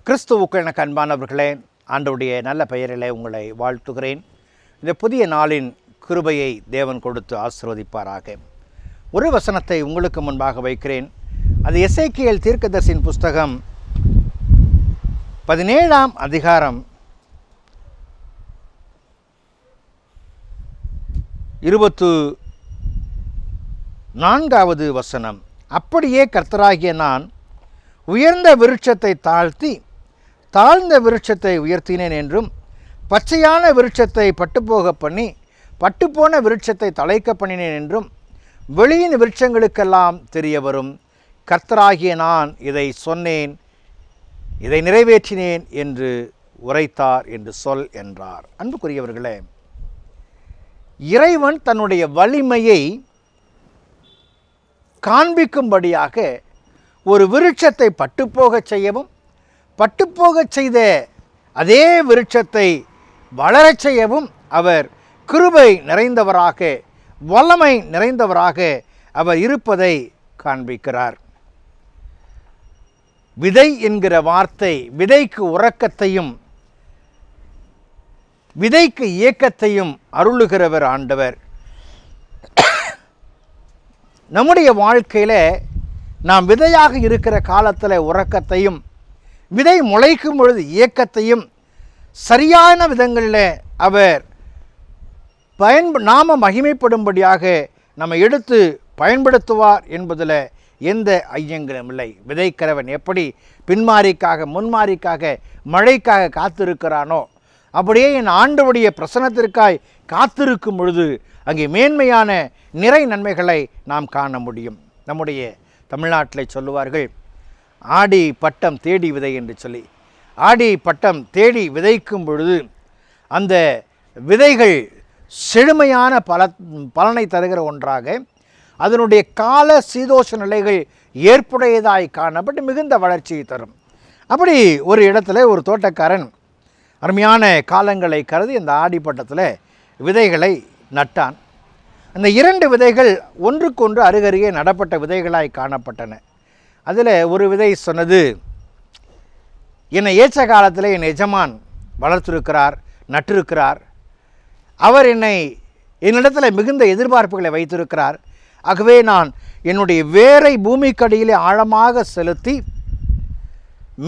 கிறிஸ்துவுக்கு எனக்கு அன்பானவர்களே, ஆண்டவருடைய நல்ல பெயரிலே உங்களை வாழ்த்துகிறேன். இந்த புதிய நாளின் கிருபையை தேவன் கொடுத்து ஆசீர்வதிப்பாராக. ஒரு வசனத்தை உங்களுக்கு முன்பாக வைக்கிறேன். அது எசேக்கியேல் தீர்க்கதரிசியின் புஸ்தகம் 17ஆம் அதிகாரம் 24வது வசனம். அப்படியே கர்த்தராகிய நான் உயர்ந்த விருட்சத்தை தாழ்த்தி தாழ்ந்த விருட்சத்தை உயர்த்தினேன் என்றும், பச்சையான விருட்சத்தை பட்டுப்போக பண்ணி பட்டுப்போன விருட்சத்தை தழைக்க பண்ணினேன் என்றும் வெளியின் விருட்சங்களுக்கெல்லாம் தெரிய வரும். கர்த்தராகிய நான் இதை சொன்னேன், இதை நிறைவேற்றினேன் என்று உரைத்தார் என்று சொல் என்றார். அன்புக்குரியவர்களே, இறைவன் தன்னுடைய வலிமையை காண்பிக்கும்படியாக ஒரு விருட்சத்தை பட்டுப்போகச் செய்யவும், பட்டுப்போகச் செய்த அதே விருட்சத்தை வளரச் செய்யவும் அவர் கிருபை நிறைந்தவராக, வல்லமை நிறைந்தவராக அவர் இருப்பதை காண்பிக்கிறார். விதை என்கிற வார்த்தை விதைக்கு உறக்கத்தையும் விதைக்கு இயக்கத்தையும் அருளுகிறவர் ஆண்டவர். நம்முடைய வாழ்க்கையில் நாம் விதையாக இருக்கிற காலத்தில் உறக்கத்தையும், விதை முளைக்கும் பொழுது இயக்கத்தையும் சரியான விதங்களில் அவர் நாம மகிமைப்படும்படியாக நம்ம எடுத்து பயன்படுத்துவார் என்பதில் எந்த ஐயங்களும் இல்லை. விதைக்கிறவன் எப்படி பின்மாரிக்காக முன்மாரிக்காக மழைக்காக காத்திருக்கிறானோ, அப்படியே என் ஆண்டவருடைய பிரசன்னத்திற்காய் காத்திருக்கும் பொழுது அங்கே மேன்மையான நிறை நன்மைகளை நாம் காண முடியும். நம்முடைய தமிழ்நாட்டில் சொல்லுவார்கள், ஆடி பட்டம் தேடி விதை என்று சொல்லி. ஆடி பட்டம் தேடி விதைக்கும் பொழுது அந்த விதைகள் செழுமையான பலனை தருகிற ஒன்றாக, அதனுடைய கால சீதோஷ நிலைகள் ஏற்புடையதாய் காணப்பட்டு மிகுந்த வளர்ச்சியை தரும். அப்படி ஒரு இடத்துல ஒரு தோட்டக்காரன் அருமையான காலங்களை கருதி அந்த ஆடி பட்டத்தில் விதைகளை நட்டான். அந்த 2 விதைகள் ஒன்றுக்கொன்று அருகருகே நடப்பட்ட விதைகளாய் காணப்பட்டன. அதில் ஒரு விதை சொன்னது, என்னை ஏற்ற காலத்தில் என் எஜமான் வளர்த்திருக்கிறார், நட்டிருக்கிறார். அவர் என்னிடத்தில் மிகுந்த எதிர்பார்ப்புகளை வைத்திருக்கிறார். ஆகவே நான் என்னுடைய வேரை பூமிக்கடியிலே ஆழமாக செலுத்தி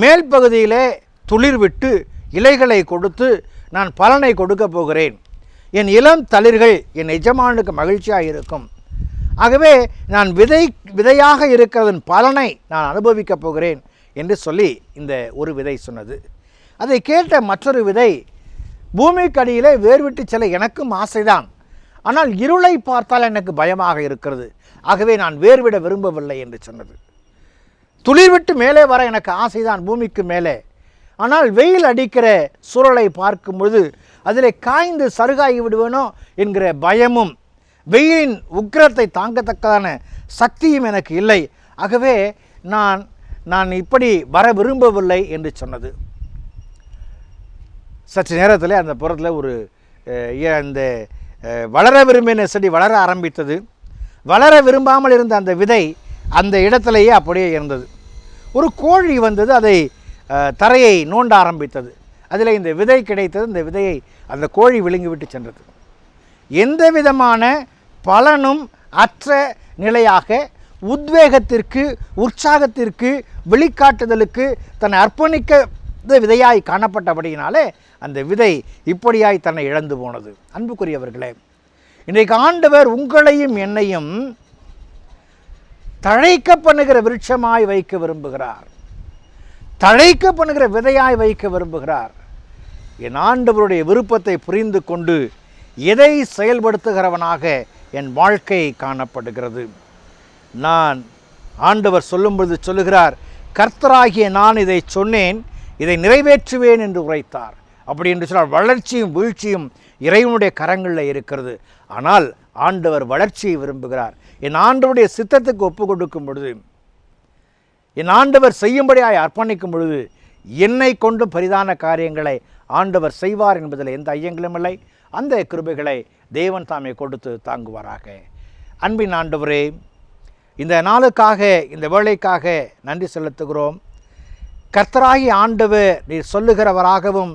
மேல் பகுதியிலே துளிர் விட்டு இலைகளை கொடுத்து நான் பலனை கொடுக்க போகிறேன். என் இளம் தளிர்கள் என் எஜமானுக்கு மகிழ்ச்சியாக இருக்கும். ஆகவே நான் விதையாக இருக்கிறதன் பலனை நான் அனுபவிக்கப் போகிறேன் என்று சொல்லி இந்த ஒரு விதை சொன்னது. அதை கேட்ட மற்றொரு விதை, பூமிக்கடியிலே வேர்விட்டு செல்ல எனக்கும் ஆசைதான், ஆனால் இருளை பார்த்தால் எனக்கு பயமாக இருக்கிறது, ஆகவே நான் வேர்விட விரும்பவில்லை என்று சொன்னது. துளிர் விட்டு மேலே வர எனக்கு ஆசைதான் பூமிக்கு மேலே, ஆனால் வெயில் அடிக்கிற சூழலை பார்க்கும்பொழுது அதில் காய்ந்து சருகாகி விடுவேனோ என்கிற பயமும், வெயிலின் உக்கிரத்தை தாங்கத்தக்கதான சக்தியும் எனக்கு இல்லை, ஆகவே நான் இப்படி வர விரும்பவில்லை என்று சொன்னது. சற்று நேரத்தில் அந்த புறத்தில் ஒரு அந்த வளர விரும்பின செடி வளர ஆரம்பித்தது. வளர விரும்பாமல் இருந்த அந்த விதை அந்த இடத்திலேயே அப்படியே இருந்தது. ஒரு கோழி வந்தது, அதை தரையை நோண்ட ஆரம்பித்தது. அதில் இந்த விதை கிடைத்தது. இந்த விதையை அந்த கோழி விழுங்கிவிட்டு சென்றது. எந்த விதமான பலனும் அற்ற நிலையாக உத்வேகத்திற்கு, உற்சாகத்திற்கு, வெளிக்காட்டுதலுக்கு தன்னை அர்ப்பணிக்க விதையாய் காணப்பட்டபடியினாலே அந்த விதை இப்படியாய் தன்னை இழந்து போனது. அன்புக்குரியவர்களே, இன்றைக்கு ஆண்டவர் உங்களையும் என்னையும் தழைக்க பண்ணுகிற விருட்சமாய் வைக்க விரும்புகிறார், தழைக்க பண்ணுகிற விதையாய் வைக்க விரும்புகிறார். என் ஆண்டவருடைய விருப்பத்தை புரிந்து கொண்டு எதை செயல்படுத்துகிறவனாக என் வாழ்க்கை காணப்படுகிறது. நான் ஆண்டவர் சொல்லும்பொழுது சொல்லுகிறார், கர்த்தராகிய நான் இதை சொன்னேன், இதை நிறைவேற்றுவேன் என்று உரைத்தார். அப்படி என்று சொன்னால் வளர்ச்சியும் வீழ்ச்சியும் இறைவனுடைய கரங்களில் இருக்கிறது. ஆனால் ஆண்டவர் வளர்ச்சியை விரும்புகிறார். என் ஆண்டவருடைய சித்தத்துக்கு ஒப்பு கொடுக்கும் பொழுது, என் ஆண்டவர் செய்யும்படியாய் அர்ப்பணிக்கும் பொழுது என்னை கொண்டு பரிதான காரியங்களை ஆண்டவர் செய்வார் என்பதில் எந்த ஐயங்களும் இல்லை. அந்த கிருபைகளை தேவன் தாமே கொடுத்து தாங்குவாராக. அன்பின் ஆண்டவரே, இந்த நாளுக்காக, இந்த வேளைக்காக நன்றி செலுத்துகிறோம். கர்த்தராகிய ஆண்டவர் நீர் சொல்லுகிறவராகவும்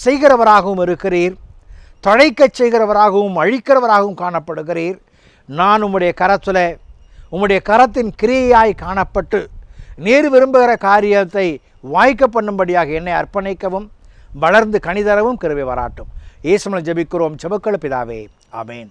செய்கிறவராகவும் இருக்கிறீர். தழைக்கச் செய்கிறவராகவும் அழிக்கிறவராகவும் காணப்படுகிறீர். நான் உம்முடைய கரத்தில் உம்முடைய கரத்தின் கிரியையாய் காணப்பட்டு நீர் விரும்புகிற காரியத்தை வாய்க்க பண்ணும்படியாக என்னை அர்ப்பணிக்கவும் வளர்ந்து கனிதரவும் கிருபை வராட்டும். இயேசுவில் ஜெபிக்கிறோம் ஜெபக்கேள் பிதாவே. ஆமென்.